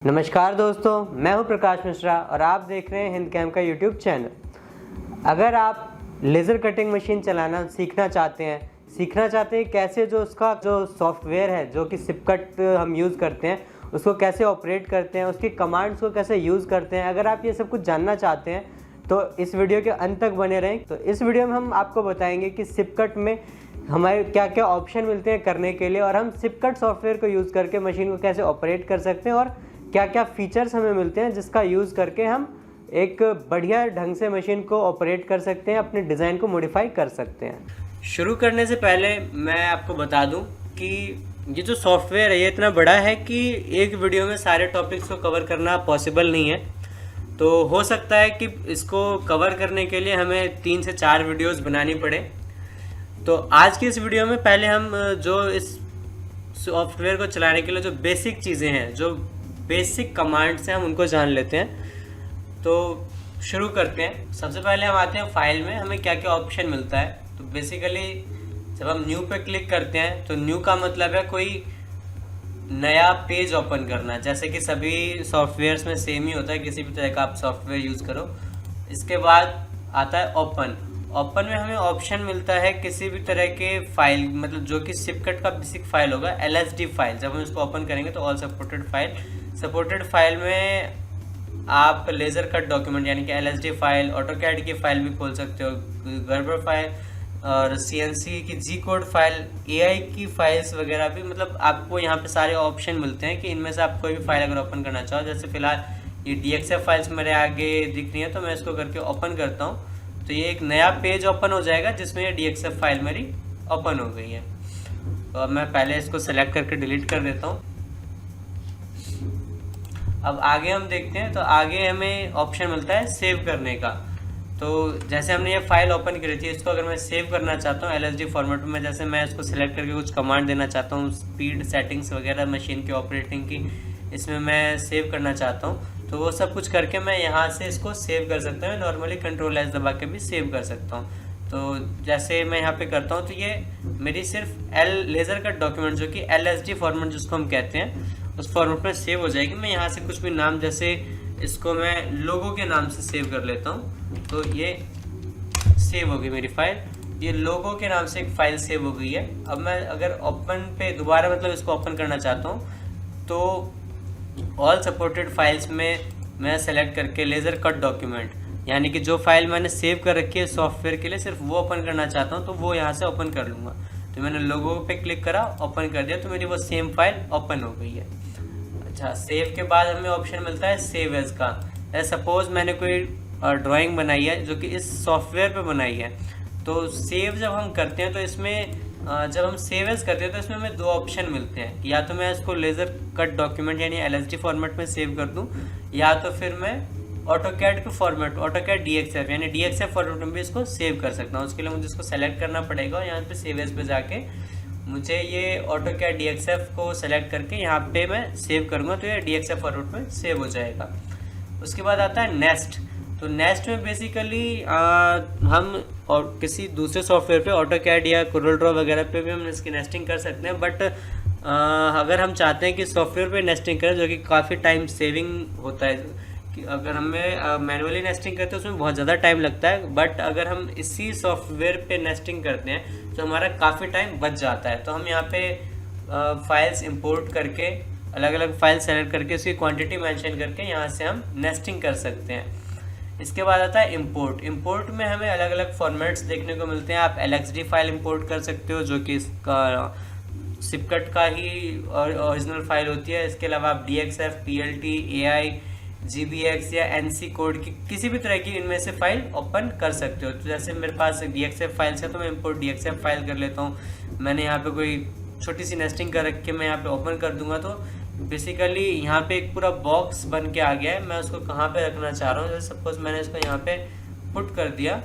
नमस्कार दोस्तों, मैं हूं प्रकाश मिश्रा और आप देख रहे हैं हिंद कैम का यूट्यूब चैनल। अगर आप लेज़र कटिंग मशीन चलाना सीखना चाहते हैं कैसे जो उसका जो सॉफ्टवेयर है जो कि सिपकट हम यूज़ करते हैं उसको कैसे ऑपरेट करते हैं, उसकी कमांड्स को कैसे यूज़ करते हैं, अगर आप ये सब कुछ जानना चाहते हैं तो इस वीडियो के अंत तक बने रहें। तो इस वीडियो में हम आपको बताएंगे कि सिपकट में हमारे क्या क्या ऑप्शन मिलते हैं करने के लिए और हम सिपकट सॉफ्टवेयर को यूज़ करके मशीन को कैसे ऑपरेट कर सकते हैं और क्या क्या फीचर्स हमें मिलते हैं जिसका यूज़ करके हम एक बढ़िया ढंग से मशीन को ऑपरेट कर सकते हैं, अपने डिज़ाइन को मॉडिफाई कर सकते हैं। शुरू करने से पहले मैं आपको बता दूं कि ये जो सॉफ्टवेयर है ये इतना बड़ा है कि एक वीडियो में सारे टॉपिक्स को कवर करना पॉसिबल नहीं है। तो हो सकता है कि इसको कवर करने के लिए हमें 3 से 4 वीडियोज़ बनानी पड़े। तो आज की इस वीडियो में पहले हम जो इस सॉफ्टवेयर को चलाने के लिए जो बेसिक चीज़ें हैं, जो बेसिक कमांड्स हैं, हम उनको जान लेते हैं। तो शुरू करते हैं। सबसे पहले हम आते हैं फाइल में, हमें क्या क्या ऑप्शन मिलता है। तो बेसिकली जब हम न्यू पे क्लिक करते हैं तो न्यू का मतलब है कोई नया पेज ओपन करना, जैसे कि सभी सॉफ्टवेयर्स में सेम ही होता है, किसी भी तरह का आप सॉफ्टवेयर यूज़ करो। इसके बाद आता है ओपन। ओपन में हमें ऑप्शन मिलता है किसी भी तरह के फाइल, मतलब जो कि सिपकट का बेसिक फाइल होगा, LSD फाइल। जब हम इसको ओपन करेंगे तो ऑल सपोर्टेड फाइल में आप लेज़र कट डॉक्यूमेंट यानी कि LSD फाइल, ऑटोकैड की फाइल भी खोल सकते हो, गर्बर फाइल और CNC की G कोड फाइल, AI की फाइल्स वगैरह भी। मतलब आपको यहाँ पे सारे ऑप्शन मिलते हैं कि इनमें से आप कोई भी फाइल अगर ओपन करना चाहो। जैसे फिलहाल ये DXF फाइल्स मेरे आगे दिख रही हैं तो मैं इसको करके ओपन करता हूँ तो ये एक नया पेज ओपन हो जाएगा जिसमें ये DXF फाइल मेरी ओपन हो गई है। तो अब मैं पहले इसको सेलेक्ट करके डिलीट कर देता हूँ। अब आगे हम देखते हैं तो आगे हमें ऑप्शन मिलता है सेव करने का। तो जैसे हमने ये फाइल ओपन करी थी, इसको अगर मैं सेव करना चाहता हूँ LSD फॉर्मेट में, जैसे मैं इसको सेलेक्ट करके कुछ कमांड देना चाहता हूँ, स्पीड सेटिंग्स वगैरह मशीन की ऑपरेटिंग की, इसमें मैं सेव करना चाहता हूँ तो वो सब कुछ करके मैं यहाँ से इसको सेव कर सकता हूँ। नॉर्मली Ctrl+S दबा के भी सेव कर सकता हूँ। तो जैसे मैं यहाँ पे करता हूँ तो ये मेरी सिर्फ लेज़र कट डॉक्यूमेंट जो कि LSD फॉर्मेट जिसको हम कहते हैं उस फॉर्मेट में सेव हो जाएगी। मैं यहाँ से कुछ भी नाम, जैसे इसको मैं लोगो के नाम से सेव कर लेता हूँ तो ये सेव हो गई मेरी फाइल। ये लोगो के नाम से एक फ़ाइल सेव हो गई है। अब मैं अगर ओपन पे दोबारा मतलब इसको ओपन करना चाहता हूँ तो ऑल सपोर्टेड फाइल्स में मैं सेलेक्ट करके लेज़र कट डॉक्यूमेंट यानी कि जो फाइल मैंने सेव कर रखी है सॉफ्टवेयर के लिए सिर्फ वो ओपन करना चाहता हूँ तो वो यहाँ से ओपन कर लूँगा। तो मैंने लोगो पे क्लिक करा, ओपन कर दिया तो मेरी वो सेम फाइल ओपन हो गई है। अच्छा, सेव के बाद हमें ऑप्शन मिलता है सेव एज का। सपोज मैंने कोई ड्राइंग बनाई है जो कि इस सॉफ्टवेयर पे बनाई है, तो सेव जब हम करते हैं तो इसमें जब हम सेव एज करते हैं तो इसमें हमें 2 ऑप्शन मिलते हैं। या तो मैं इसको लेज़र कट डॉक्यूमेंट यानी LSD फॉर्मेट में सेव कर दूं, या तो फिर मैं ऑटोकैड के फॉर्मेट, ऑटोकैड DXF यानी DXF फॉर्मेट में भी इसको सेव कर सकता हूँ। उसके लिए मुझे इसको सेलेक्ट करना पड़ेगा और यहाँ पे सेव एज पे जाके मुझे ये ऑटोकैड DXF को सेलेक्ट करके यहाँ पे मैं सेव करूँगा तो ये DXF फॉर्मेट में सेव हो जाएगा। उसके बाद आता है नेक्स्ट। तो नेक्स्ट में बेसिकली हम और किसी दूसरे सॉफ्टवेयर पे ऑटोकैड या CorelDRAW वगैरह पे भी हम इसकी नेस्टिंग कर सकते हैं। बट अगर हम चाहते हैं कि सॉफ्टवेयर पे नेस्टिंग करें जो कि काफ़ी टाइम सेविंग होता है, कि अगर हमें मैनुअली नेस्टिंग करते हैं उसमें बहुत ज़्यादा टाइम लगता है, बट अगर हम इसी सॉफ्टवेयर पे नेस्टिंग करते हैं तो हमारा काफ़ी टाइम बच जाता है। तो हम यहाँ पे फाइल्स इंपोर्ट करके अलग अलग फाइल सेलेक्ट करके उसकी क्वांटिटी मेंशन करके यहाँ से हम नेस्टिंग कर सकते हैं। इसके बाद आता है इंपोर्ट। इंपोर्ट में हमें अलग अलग फॉर्मेट्स देखने को मिलते हैं। आप LXD फाइल इंपोर्ट कर सकते हो जो कि इसका सिपकट का ही ओरिजिनल फाइल होती है। इसके अलावा आप DXF, PLT, AI, GBX या NC कोड की किसी भी तरह की इनमें से फाइल ओपन कर सकते हो। तो जैसे मेरे पास DXF फाइल्स है तो मैं इंपोर्ट DXF फाइल कर लेता हूँ। मैंने यहाँ पे कोई छोटी सी नेस्टिंग कर रख के मैं यहाँ पे ओपन कर दूंगा तो बेसिकली यहाँ पे एक पूरा बॉक्स बन के आ गया है। मैं उसको कहाँ पे रखना चाह रहा हूँ, जैसे सपोज मैंने इसको यहाँ पे पुट कर दिया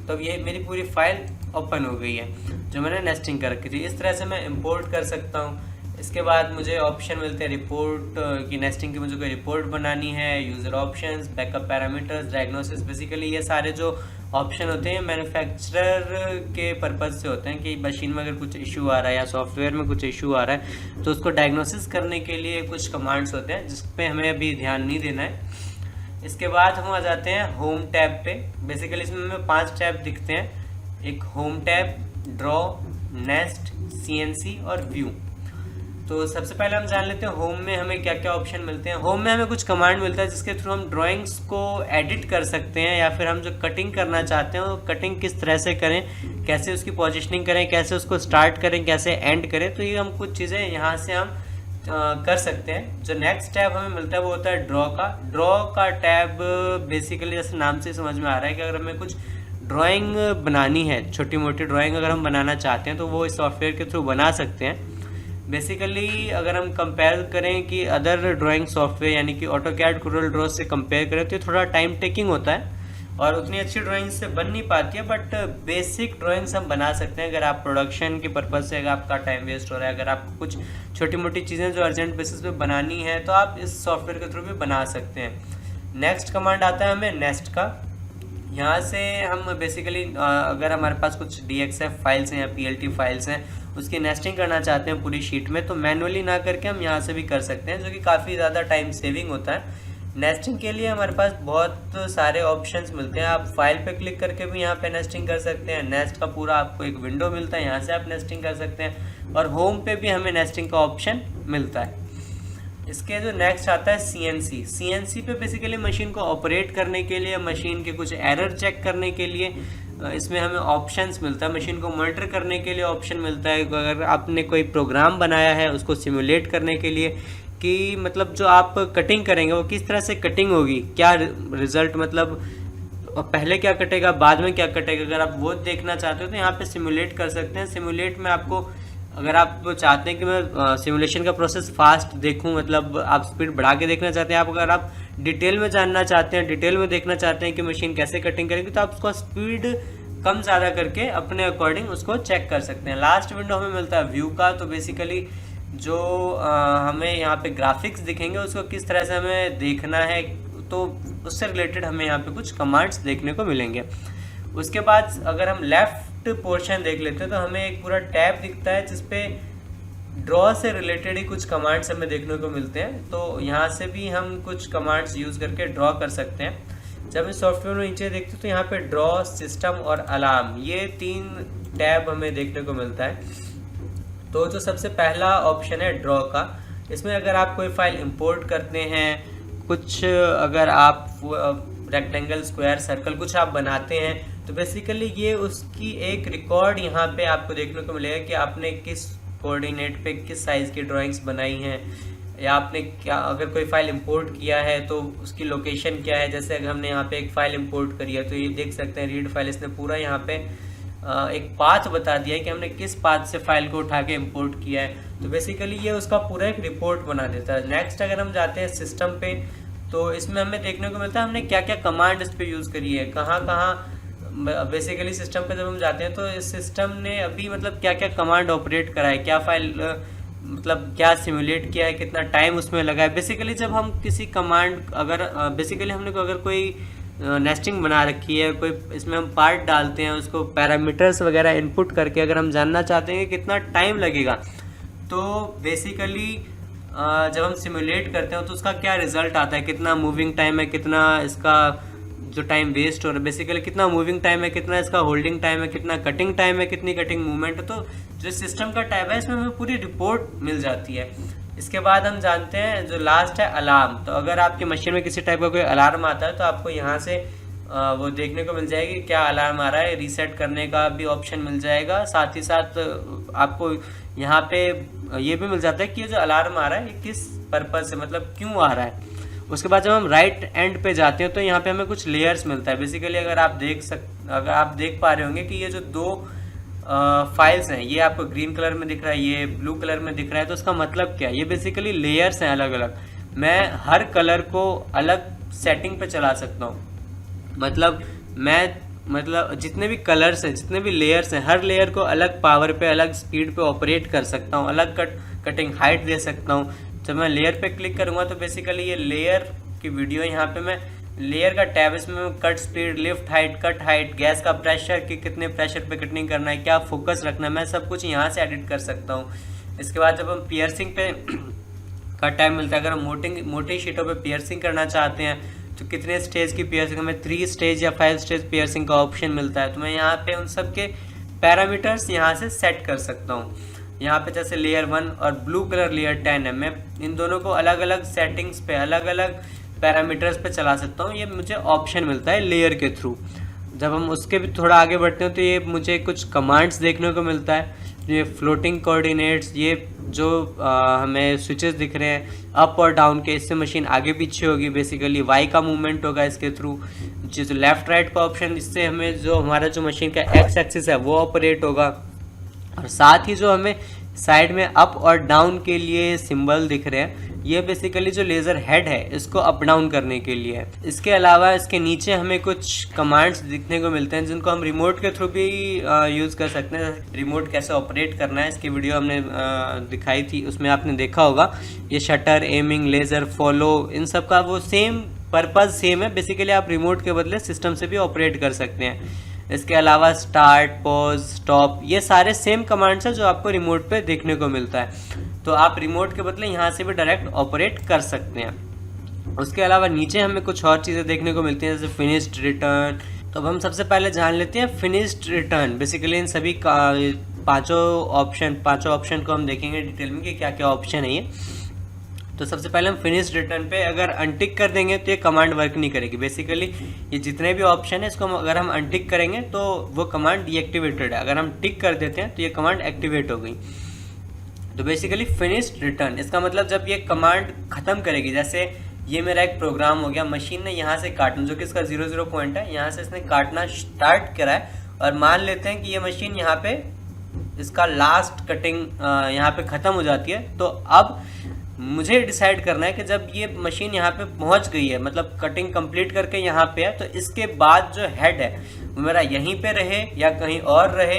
तो ये मेरी पूरी फाइल ओपन हो गई है जो मैंने नेस्टिंग कर रखी थी। इस तरह से मैं इंपोर्ट कर सकता हूँ। इसके बाद मुझे ऑप्शन मिलते हैं रिपोर्ट की, नेस्टिंग की मुझे कोई रिपोर्ट बनानी है, user options, backup parameters, diagnosis. Basically ये सारे जो ऑप्शन होते हैं मैन्युफैक्चरर के पर्पज़ से होते हैं कि मशीन में अगर कुछ इशू आ रहा है या सॉफ्टवेयर में कुछ इशू आ रहा है तो उसको डायग्नोसिस करने के लिए कुछ कमांड्स होते हैं जिस पे हमें अभी ध्यान नहीं देना है। इसके बाद हम आ जाते हैं होम टैब पे। बेसिकली इसमें हमें 5 टैब दिखते हैं, एक home tab, draw, nest, CNC और व्यू। तो सबसे पहले हम जान लेते हैं होम में हमें क्या क्या ऑप्शन मिलते हैं। होम में हमें कुछ कमांड मिलता है जिसके थ्रू हम ड्राइंग्स को एडिट कर सकते हैं या फिर हम जो कटिंग करना चाहते हैं वो कटिंग किस तरह से करें, कैसे उसकी पोजीशनिंग करें, कैसे उसको स्टार्ट करें, कैसे एंड करें। तो ये हम कुछ चीज़ें यहाँ से हम कर सकते हैं। जो नेक्स्ट टैब हमें मिलता है वो होता है ड्रॉ का। ड्रॉ का टैब बेसिकली जैसे नाम से समझ में आ रहा है कि अगर हमें कुछ ड्राइंग बनानी है, छोटी मोटी ड्राइंग अगर हम बनाना चाहते हैं तो वो इस सॉफ्टवेयर के थ्रू बना सकते हैं। बेसिकली अगर हम कंपेयर करें कि अदर ड्राइंग सॉफ्टवेयर यानी कि ऑटोकैड, कोरल ड्रॉ से कंपेयर करें तो ये थोड़ा टाइम टेकिंग होता है और उतनी अच्छी ड्राइंग से बन नहीं पाती है, बट बेसिक ड्राइंग्स हम बना सकते हैं। अगर आप प्रोडक्शन के पर्पज़ से अगर आपका टाइम वेस्ट हो रहा है, अगर आपको कुछ छोटी मोटी चीज़ें जो अर्जेंट बेसिस पे बनानी है तो आप इस सॉफ्टवेयर के थ्रू भी बना सकते हैं। नेक्स्ट कमांड आता है हमें नेस्ट का। यहाँ से हम बेसिकली अगर हमारे पास कुछ DXF फाइल्स हैं या PLT फाइल्स हैं उसकी नेस्टिंग करना चाहते हैं पूरी शीट में तो मैनुअली ना करके हम यहाँ से भी कर सकते हैं, जो कि काफ़ी ज़्यादा टाइम सेविंग होता है। नेस्टिंग के लिए हमारे पास बहुत सारे ऑप्शंस मिलते हैं। आप फाइल पे क्लिक करके भी यहाँ पे नेस्टिंग कर सकते हैं। नेस्ट का पूरा आपको एक विंडो मिलता है, यहाँ से आप नेस्टिंग कर सकते हैं और होम पे भी हमें नेस्टिंग का ऑप्शन मिलता है। इसके जो नेक्स्ट आता है CNC पे बेसिकली मशीन को ऑपरेट करने के लिए, मशीन के कुछ एरर चेक करने के लिए इसमें हमें ऑप्शंस मिलता है। मशीन को मॉनिटर करने के लिए ऑप्शन मिलता है। अगर आपने कोई प्रोग्राम बनाया है उसको सिमुलेट करने के लिए कि मतलब जो आप कटिंग करेंगे वो किस तरह से कटिंग होगी, क्या रिजल्ट, मतलब पहले क्या कटेगा बाद में क्या कटेगा, अगर आप वो देखना चाहते हो तो यहाँ पे सिमुलेट कर सकते हैं। सिमुलेट में आपको अगर आप चाहते हैं कि मैं सिमुलेशन का प्रोसेस फास्ट देखूं, मतलब आप स्पीड बढ़ा के देखना चाहते हैं, अगर आप डिटेल में जानना चाहते हैं, डिटेल में देखना चाहते हैं कि मशीन कैसे कटिंग करेगी तो आप उसको स्पीड कम ज़्यादा करके अपने अकॉर्डिंग उसको चेक कर सकते हैं। लास्ट विंडो हमें मिलता है व्यू का। तो बेसिकली जो हमें यहाँ पे ग्राफिक्स दिखेंगे उसको किस तरह से हमें देखना है तो उससे रिलेटेड हमें यहाँ पे कुछ कमांड्स देखने को मिलेंगे। उसके बाद अगर हम लेफ्ट पोर्शन देख लेते हैं तो हमें एक पूरा टैब दिखता है जिसपे ड्रॉ से रिलेटेड ही कुछ कमांड्स हमें देखने को मिलते हैं। तो यहाँ से भी हम कुछ कमांड्स यूज़ करके ड्रॉ कर सकते हैं। जब इस सॉफ्टवेयर में नीचे देखते हैं तो यहाँ पे ड्रॉ, सिस्टम और अलार्म, ये 3 टैब हमें देखने को मिलता है। तो जो सबसे पहला ऑप्शन है ड्रॉ का, इसमें अगर आप कोई फाइल इंपोर्ट करते हैं, कुछ अगर आप रेक्टेंगल, स्क्वायर, सर्कल कुछ आप बनाते हैं तो बेसिकली ये उसकी एक रिकॉर्ड यहाँ पे आपको देखने को मिलेगा कि आपने किस कोऑर्डिनेट पे किस साइज़ की ड्राइंग्स बनाई हैं, या आपने क्या अगर कोई फाइल इंपोर्ट किया है तो उसकी लोकेशन क्या है। जैसे अगर हमने यहाँ पे एक फ़ाइल इंपोर्ट करी है तो ये देख सकते हैं रीड फाइल, इसने पूरा यहाँ पे एक पाथ बता दिया है कि हमने किस पाथ से फाइल को उठा के इंपोर्ट किया है। तो बेसिकली ये उसका पूरा एक रिपोर्ट बना देता है। नेक्स्ट अगर हम जाते हैं सिस्टम पे तो इसमें हमें देखने को मिलता है हमने क्या क्या कमांड इस पर यूज़ करी है, कहाँ बेसिकली सिस्टम पे जब हम जाते हैं तो इस सिस्टम ने अभी मतलब क्या क्या कमांड ऑपरेट करा है, क्या फाइल मतलब क्या सिमुलेट किया है, कितना टाइम उसमें लगा है। बेसिकली जब हम किसी कमांड अगर बेसिकली हमने अगर कोई नेस्टिंग बना रखी है, कोई इसमें हम पार्ट डालते हैं, उसको पैरामीटर्स वगैरह इनपुट करके अगर हम जानना चाहते हैं कि कितना टाइम लगेगा तो बेसिकली जब हम सिमुलेट करते हैं तो उसका क्या रिजल्ट आता है, कितना मूविंग टाइम है, कितना इसका जो टाइम वेस्ट हो रहा है, बेसिकली कितना मूविंग टाइम है, कितना इसका होल्डिंग टाइम है, कितना कटिंग टाइम है, कितनी कटिंग मूवमेंट है। तो जो सिस्टम का टैब है इसमें हमें पूरी रिपोर्ट मिल जाती है। इसके बाद हम जानते हैं जो लास्ट है अलार्म। तो अगर आपकी मशीन में किसी टाइप का कोई अलार्म आता है तो आपको यहाँ से वो देखने को मिल जाएगी क्या अलार्म आ रहा है, रीसेट करने का भी ऑप्शन मिल जाएगा। साथ ही साथ आपको यहाँ पे ये भी मिल जाता है कि ये जो अलार्म आ रहा है ये किस पर्पज़ से, मतलब क्यों आ रहा है। उसके बाद जब हम राइट एंड पे जाते हैं तो यहाँ पे हमें कुछ लेयर्स मिलता है। बेसिकली अगर आप देख पा रहे होंगे कि ये जो 2 फाइल्स हैं, ये आपको ग्रीन कलर में दिख रहा है, ये ब्लू कलर में दिख रहा है, तो उसका मतलब क्या है, ये बेसिकली लेयर्स हैं अलग अलग। मैं हर कलर को अलग सेटिंग पे चला सकता हूँ, मतलब जितने भी कलर्स हैं, जितने भी लेयर्स हैं, हर लेयर को अलग पावर पे, अलग स्पीड पे ऑपरेट कर सकता हूँ, अलग कटिंग हाइट दे सकता हूँ। जब मैं लेयर पे क्लिक करूँगा तो बेसिकली ये लेयर की वीडियो यहाँ पे मैं लेयर का टैब, इसमें cut speed, lift height, cut height, gas का प्रेशर कि कितने प्रेशर पे कटिंग करना है, क्या फोकस रखना है, मैं सब कुछ यहाँ से एडिट कर सकता हूँ। इसके बाद जब हम पियर्सिंग पे का टाइम मिलता है, अगर हम मोटी शीटों पे पियर्सिंग करना चाहते हैं तो कितने स्टेज की पियर्सिंग, हमें 3 स्टेज या 5 स्टेज पियर्सिंग का ऑप्शन मिलता है। तो मैं यहाँ पे उन सब के पैरामीटर्स यहाँ से सेट कर सकता हूँ। यहाँ पे जैसे लेयर 1 और ब्लू कलर लेयर 10 है, मैं इन दोनों को अलग अलग सेटिंग्स पे, अलग अलग पैरामीटर्स पे चला सकता हूँ। ये मुझे ऑप्शन मिलता है लेयर के थ्रू। जब हम उसके भी थोड़ा आगे बढ़ते हैं तो ये मुझे कुछ कमांड्स देखने को मिलता है। ये फ्लोटिंग कोऑर्डिनेट्स, ये जो हमें स्विचेस दिख रहे हैं अप और डाउन के, इससे मशीन आगे पीछे होगी। बेसिकली वाई का मूवमेंट होगा इसके थ्रू। जो लेफ्ट राइट का ऑप्शन, इससे हमें जो हमारा जो मशीन का एक्स एक्सिस है वो ऑपरेट होगा। और साथ ही जो हमें साइड में अप और डाउन के लिए सिंबल दिख रहे हैं, ये बेसिकली जो लेज़र हेड है इसको अप डाउन करने के लिए है। इसके अलावा इसके नीचे हमें कुछ कमांड्स दिखने को मिलते हैं जिनको हम रिमोट के थ्रू भी यूज़ कर सकते हैं। रिमोट कैसे ऑपरेट करना है इसकी वीडियो हमने दिखाई थी, उसमें आपने देखा होगा। ये शटर, एमिंग, लेज़र, फॉलो, इन सब का वो सेम पर्पज़ सेम है। बेसिकली आप रिमोट के बदले सिस्टम से भी ऑपरेट कर सकते हैं। इसके अलावा स्टार्ट, पॉज, स्टॉप, ये सारे सेम कमांड्स हैं जो आपको रिमोट पे देखने को मिलता है। तो आप रिमोट के बदले यहाँ से भी डायरेक्ट ऑपरेट कर सकते हैं। उसके अलावा नीचे हमें कुछ और चीज़ें देखने को मिलती हैं, जैसे फिनिश्ड रिटर्न। तो अब हम सबसे पहले जान लेते हैं फिनिश्ड रिटर्न। बेसिकली इन सभी पांचों ऑप्शन को हम देखेंगे डिटेल में कि क्या क्या ऑप्शन है ये। तो सबसे पहले हम फिनिश्ड रिटर्न पे अगर अनटिक कर देंगे तो ये कमांड वर्क नहीं करेगी। बेसिकली ये जितने भी ऑप्शन है इसको अगर हम अनटिक करेंगे तो वो कमांड डीएक्टिवेटेड है। अगर हम टिक कर देते हैं तो ये कमांड एक्टिवेट हो गई। तो बेसिकली फिनिश्ड रिटर्न इसका मतलब जब ये कमांड खत्म करेगी, जैसे ये मेरा एक प्रोग्राम हो गया, मशीन ने यहाँ से काटना, जो कि इसका 0 पॉइंट है, यहाँ से इसने काटना स्टार्ट करा है और मान लेते हैं कि ये मशीन यहाँ पे इसका लास्ट कटिंग यहाँ पे ख़त्म हो जाती है। तो अब मुझे डिसाइड करना है कि जब ये मशीन यहाँ पे पहुँच गई है, मतलब कटिंग कंप्लीट करके यहाँ पे है, तो इसके बाद जो हेड है वो मेरा यहीं पे रहे या कहीं और रहे।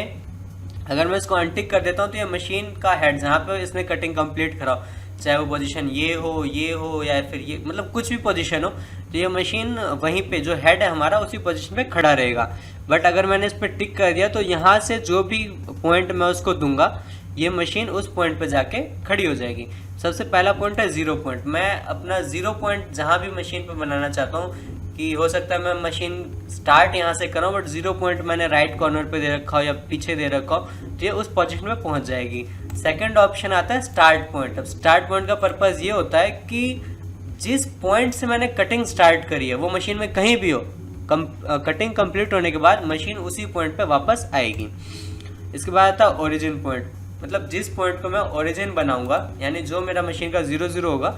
अगर मैं इसको अनटिक कर देता हूँ तो ये मशीन का हेड जहाँ पे इसने कटिंग कंप्लीट करा, चाहे वो पोजीशन ये हो या फिर ये, मतलब कुछ भी पोजीशन हो, तो ये मशीन वहीं पे जो हेड है हमारा उसी पोजीशन पे खड़ा रहेगा। बट अगर मैंने इस पर टिक कर दिया तो यहाँ से जो भी पॉइंट मैं उसको दूंगा ये मशीन उस पॉइंट पे जाके खड़ी हो जाएगी। सबसे पहला पॉइंट है 0 पॉइंट। मैं अपना 0 पॉइंट जहाँ भी मशीन पे बनाना चाहता हूँ, कि हो सकता है मैं मशीन स्टार्ट यहाँ से करूँ बट 0 पॉइंट मैंने राइट कॉर्नर पे दे रखा हो या पीछे दे रखा हो, तो ये उस पोजीशन में पहुँच जाएगी। सेकंड ऑप्शन आता है स्टार्ट पॉइंट। अब स्टार्ट पॉइंट का पर्पज़ ये होता है कि जिस पॉइंट से मैंने कटिंग स्टार्ट करी है वो मशीन में कहीं भी हो, कटिंग कंप्लीट होने के बाद मशीन उसी पॉइंट पे वापस आएगी। इसके बाद आता है ओरिजिन पॉइंट, मतलब जिस पॉइंट को मैं ओरिजिन बनाऊंगा, यानी जो मेरा मशीन का 0 होगा,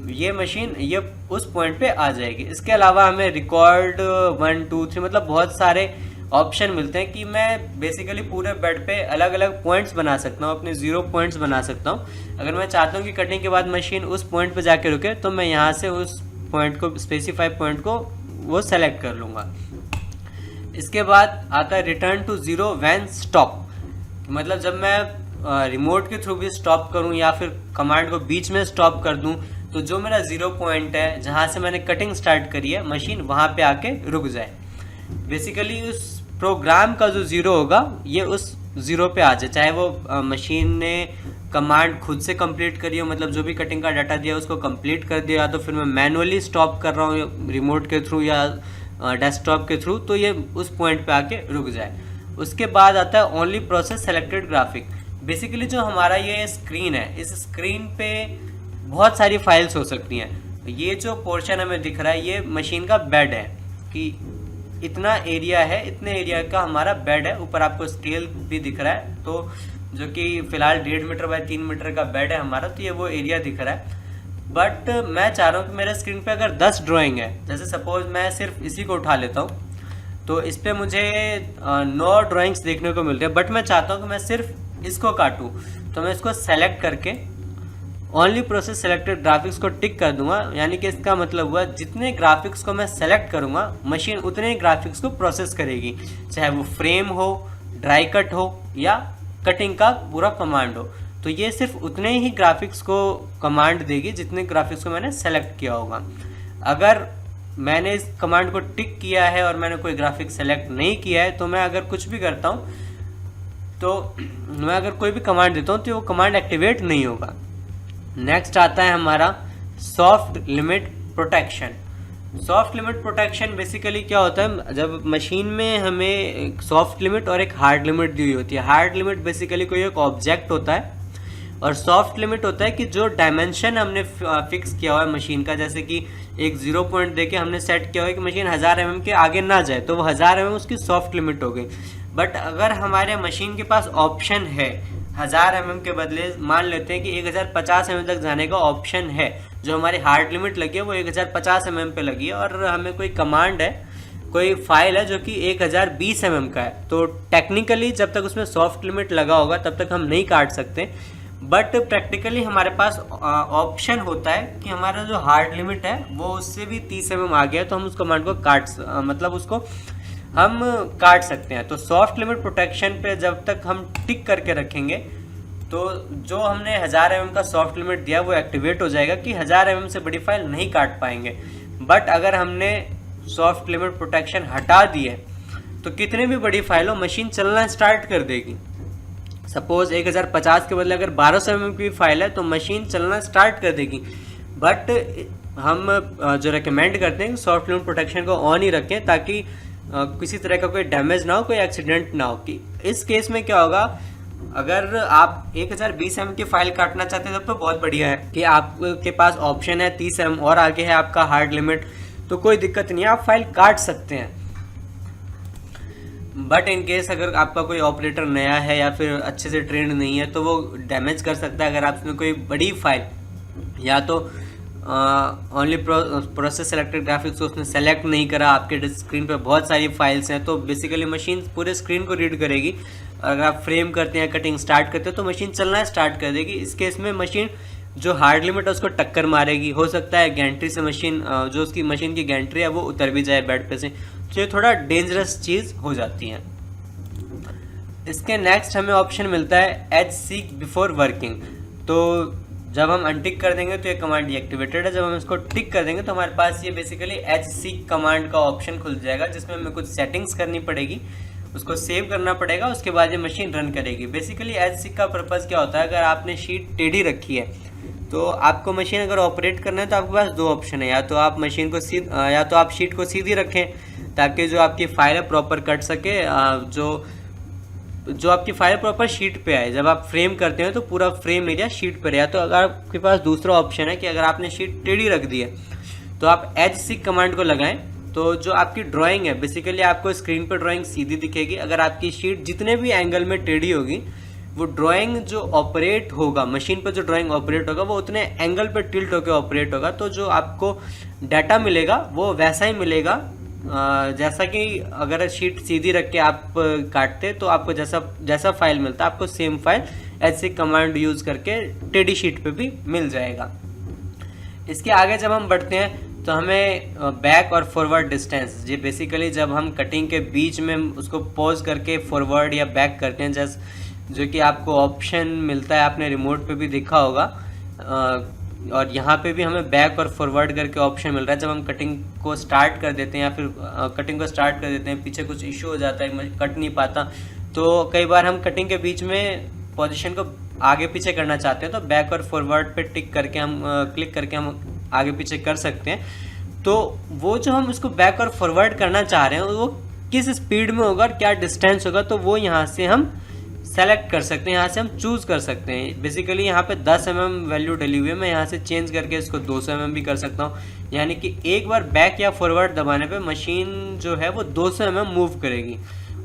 ये मशीन ये उस पॉइंट पे आ जाएगी। इसके अलावा हमें रिकॉर्ड 1 2 3 मतलब बहुत सारे ऑप्शन मिलते हैं कि मैं बेसिकली पूरे बेड पे अलग अलग पॉइंट्स बना सकता हूँ, अपने 0 पॉइंट्स बना सकता हूँ। अगर मैं चाहता हूँ कि कटिंग के बाद मशीन उस पॉइंट पे जाके रुके तो मैं यहाँ से उस पॉइंट को, स्पेसिफाइड पॉइंट को वो सेलेक्ट कर लूँगा। इसके बाद आता है रिटर्न टू 0 व्हेन स्टॉप, मतलब जब मैं रिमोट के थ्रू भी स्टॉप करूं या फिर कमांड को बीच में स्टॉप कर दूं तो जो मेरा 0 पॉइंट है जहां से मैंने कटिंग स्टार्ट करी है मशीन वहां पे आके रुक जाए। बेसिकली उस प्रोग्राम का जो 0 होगा ये उस 0 पे आ जाए, चाहे वो मशीन ने कमांड खुद से कंप्लीट करी हो, मतलब जो भी कटिंग का डाटा दिया उसको कंप्लीट कर दिया, तो फिर मैं मैनुअली स्टॉप कर रहा हूँ रिमोट के थ्रू या डेस्कटॉप के थ्रू, तो ये उस पॉइंट पे आके रुक जाए। उसके बाद आता है only process selected graphic. Basically जो हमारा ये स्क्रीन है, इस स्क्रीन पे बहुत सारी फाइल्स हो सकती हैं। ये जो पोर्शन हमें दिख रहा है ये मशीन का बेड है, कि इतना एरिया है, इतने एरिया का हमारा बेड है। ऊपर आपको स्केल भी दिख रहा है, तो जो कि फिलहाल 1.5 मीटर बाय 3 मीटर का बेड है हमारा, तो ये वो एरिया दिख रहा है। बट मैं चाह रहा हूँ कि मेरे स्क्रीन पे अगर 10 ड्राइंग है, जैसे सपोज मैं सिर्फ इसी को उठा लेता हूँ, तो इस पर मुझे 9 ड्राइंग्स देखने को मिलते हैं, बट मैं चाहता हूँ कि मैं सिर्फ इसको काटूँ, तो मैं इसको सेलेक्ट करके ओनली प्रोसेस सेलेक्टेड ग्राफिक्स को टिक कर दूंगा। यानी कि इसका मतलब हुआ जितने ग्राफिक्स को मैं सेलेक्ट करूँगा मशीन उतने ही ग्राफिक्स को प्रोसेस करेगी, चाहे वो फ्रेम हो, ड्राई कट हो या कटिंग का पूरा कमांड हो। तो ये सिर्फ उतने ही ग्राफिक्स को कमांड देगी जितने ग्राफिक्स को मैंने सेलेक्ट किया होगा। अगर मैंने इस कमांड को टिक किया है और मैंने कोई ग्राफिक सेलेक्ट नहीं किया है, तो मैं अगर कुछ भी करता हूँ, तो मैं अगर कोई भी कमांड देता हूँ तो वो कमांड एक्टिवेट नहीं होगा। नेक्स्ट आता है हमारा soft limit protection. Soft limit protection basically क्या होता है, जब मशीन में हमें एक सॉफ्ट लिमिट और एक हार्ड लिमिट दी हुई होती है। हार्ड लिमिट बेसिकली कोई एक ऑब्जेक्ट होता है और सॉफ्ट लिमिट होता है कि जो डायमेंशन हमने फिक्स किया हुआ है मशीन का, जैसे कि एक 0 पॉइंट देके हमने सेट किया हुआ है कि मशीन 1000 mm के आगे ना जाए, तो वो 1000 mm उसकी सॉफ्ट लिमिट हो गई। बट अगर हमारे मशीन के पास ऑप्शन है 1000 mm के बदले मान लेते हैं कि 1050 mm तक जाने का ऑप्शन है, जो हमारी हार्ड लिमिट लगी है वो 1050 mm पे लगी है, और हमें कोई कमांड है, कोई फाइल है जो कि 1020 mm का है, तो टेक्निकली जब तक उसमें सॉफ्ट लिमिट लगा होगा तब तक हम नहीं काट सकते। बट प्रैक्टिकली हमारे पास ऑप्शन होता है कि हमारा जो हार्ड लिमिट है वो उससे भी 30 mm आ गया, तो हम उस कमांड को मतलब उसको हम काट सकते हैं। तो सॉफ्ट लिमिट प्रोटेक्शन पे जब तक हम टिक करके रखेंगे तो जो हमने 1000 mm का सॉफ्ट लिमिट दिया वो एक्टिवेट हो जाएगा कि 1000 mm से बड़ी फाइल नहीं काट पाएंगे। बट अगर हमने सॉफ्ट लिमिट प्रोटेक्शन हटा दी है तो कितनी भी बड़ी फाइल हो मशीन चलना स्टार्ट कर देगी। सपोज 1050 के बदले अगर 1200 mm की फाइल है तो मशीन चलना स्टार्ट कर देगी। बट हम जो रेकमेंड करते हैं सॉफ्ट लिमिट प्रोटेक्शन को ऑन ही रखें, ताकि किसी तरह का कोई डैमेज ना हो, कोई एक्सीडेंट ना हो। कि इस केस में क्या होगा, अगर आप 1020 mm की फाइल काटना चाहते हैं तब तो बहुत बढ़िया है कि आपके पास ऑप्शन है 30 mm और आगे है आपका हार्ड लिमिट, तो कोई दिक्कत नहीं है, आप फाइल काट सकते हैं। बट इन केस अगर आपका कोई ऑपरेटर नया है या फिर अच्छे से ट्रेंड नहीं है तो वो डैमेज कर सकता है। अगर आपने कोई बड़ी फाइल या तो ओनली प्रोसेस सेलेक्टेड ग्राफिक्स को उसने सेलेक्ट नहीं करा, आपके स्क्रीन पे बहुत सारी फाइल्स हैं, तो बेसिकली मशीन पूरे स्क्रीन को रीड करेगी। अगर आप फ्रेम करते हैं, कटिंग स्टार्ट करते हैं तो मशीन चलना स्टार्ट कर देगी। इस केस में मशीन जो हार्ड लिमिट है उसको टक्कर मारेगी। हो सकता है गैंट्री से मशीन जो उसकी मशीन की गैंट्री है वो उतर भी जाए बेड पे से, तो ये थोड़ा डेंजरस चीज़ हो जाती है। इसके नेक्स्ट हमें ऑप्शन मिलता है एज सीक बिफोर वर्किंग। तो जब हम अनटिक कर देंगे तो ये कमांड डीएक्टिवेटेड है, जब हम इसको टिक कर देंगे तो हमारे पास ये बेसिकली एज सीक कमांड का ऑप्शन खुल जाएगा, जिसमें हमें कुछ सेटिंग्स करनी पड़ेगी, उसको सेव करना पड़ेगा, उसके बाद ये मशीन रन करेगी। बेसिकली एज सीक का पर्पज़ क्या होता है, अगर आपने शीट टेढ़ी रखी है तो आपको मशीन अगर ऑपरेट करना है तो आपके पास दो ऑप्शन है, या तो आप मशीन को या तो आप शीट को सीधी रखें ताकि जो आपकी फाइल है प्रॉपर कट सके, जो आपकी फाइल प्रॉपर शीट पे आए। जब आप फ्रेम करते हैं तो पूरा फ्रेम एरिया शीट पर है। तो अगर आपके पास दूसरा ऑप्शन है कि अगर आपने शीट टेढ़ी रख दी है तो आप एज सीक कमांड को लगाएं, तो जो आपकी ड्राइंग है बेसिकली आपको स्क्रीन पर ड्राइंग सीधी दिखेगी। अगर आपकी शीट जितने भी एंगल में टेढ़ी होगी वो ड्राइंग जो ऑपरेट होगा, मशीन पर जो ड्राइंग ऑपरेट होगा वो उतने एंगल पर टिल्ट होकर ऑपरेट होगा, तो जो आपको डाटा मिलेगा वो वैसा ही मिलेगा जैसा कि अगर शीट सीधी रख के आप काटते तो आपको जैसा फाइल मिलता है आपको सेम फाइल ऐसे कमांड यूज़ करके टेढ़ी शीट पे भी मिल जाएगा। इसके आगे जब हम बढ़ते हैं तो हमें बैक और फॉरवर्ड डिस्टेंस, ये बेसिकली जब हम कटिंग के बीच में उसको पॉज करके फॉरवर्ड या बैक करते हैं, जैसे जो कि आपको ऑप्शन मिलता है, आपने रिमोट पे भी देखा होगा, और यहाँ पे भी हमें बैक और फॉरवर्ड करके ऑप्शन मिल रहा है। जब हम कटिंग को स्टार्ट कर देते हैं या फिर कटिंग को स्टार्ट कर देते हैं, पीछे कुछ इशू हो जाता है, कट नहीं पाता, तो कई बार हम कटिंग के बीच में पोजीशन को आगे पीछे करना चाहते हैं तो बैक और फॉरवर्ड पे टिक करके हम क्लिक करके हम आगे पीछे कर सकते हैं। तो वो जो हम उसको बैक और फॉरवर्ड करना चाह रहे हैं वो किस स्पीड में होगा और क्या डिस्टेंस होगा, तो वो यहाँ से हम सेलेक्ट कर सकते हैं, यहाँ से हम चूज़ कर सकते हैं। बेसिकली यहाँ पे 10 mm वैल्यू डली हुई है, मैं यहाँ से चेंज करके इसको 200 mm भी कर सकता हूँ। यानी कि एक बार बैक या फॉरवर्ड दबाने पे मशीन जो है वो 200 mm मूव करेगी,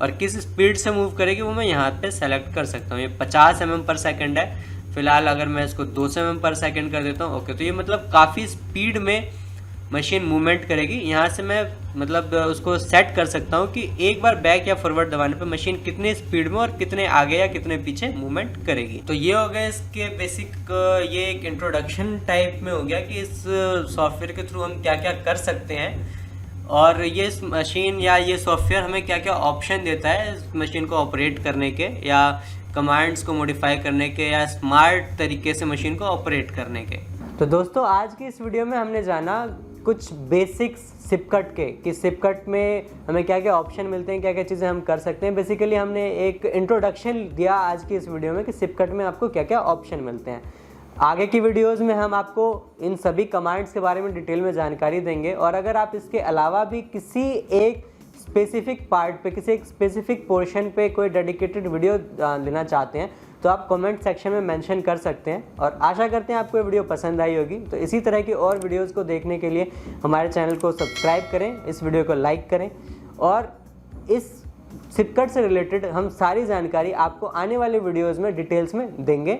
और किस स्पीड से मूव करेगी वो मैं यहाँ पे सेलेक्ट कर सकता हूँ। ये 50 mm पर सेकेंड है फिलहाल, अगर मैं इसको 200 mm पर सेकेंड कर देता हूँ, ओके, तो ये मतलब काफ़ी स्पीड में मशीन मूवमेंट करेगी। यहाँ से मैं मतलब उसको सेट कर सकता हूँ कि एक बार बैक या फॉरवर्ड दबाने पे मशीन कितने स्पीड में और कितने आगे या कितने पीछे मूवमेंट करेगी। तो ये हो गया इसके बेसिक, ये एक इंट्रोडक्शन टाइप में हो गया कि इस सॉफ्टवेयर के थ्रू हम क्या क्या कर सकते हैं, और ये मशीन या ये सॉफ्टवेयर हमें क्या क्या ऑप्शन देता है इस मशीन को ऑपरेट करने के, या कमांड्स को मॉडिफाई करने के, या स्मार्ट तरीके से मशीन को ऑपरेट करने के। तो दोस्तों आज की इस वीडियो में हमने जाना कुछ बेसिक्स सिपकट के, कि सिपकट में हमें क्या क्या ऑप्शन मिलते हैं, क्या क्या चीज़ें हम कर सकते हैं। बेसिकली हमने एक इंट्रोडक्शन दिया आज की इस वीडियो में कि सिपकट में आपको क्या क्या ऑप्शन मिलते हैं। आगे की वीडियोस में हम आपको इन सभी कमांड्स के बारे में डिटेल में जानकारी देंगे। और अगर आप इसके अलावा भी किसी एक स्पेसिफिक पार्ट पे, किसी एक स्पेसिफिक पोर्शन पे कोई डेडिकेटेड वीडियो लेना चाहते हैं तो आप कमेंट सेक्शन में मेंशन कर सकते हैं। और आशा करते हैं आपको ये वीडियो पसंद आई होगी। तो इसी तरह की और वीडियोस को देखने के लिए हमारे चैनल को सब्सक्राइब करें, इस वीडियो को लाइक करें, और इस सिपकट से रिलेटेड हम सारी जानकारी आपको आने वाले वीडियोज़ में डिटेल्स में देंगे।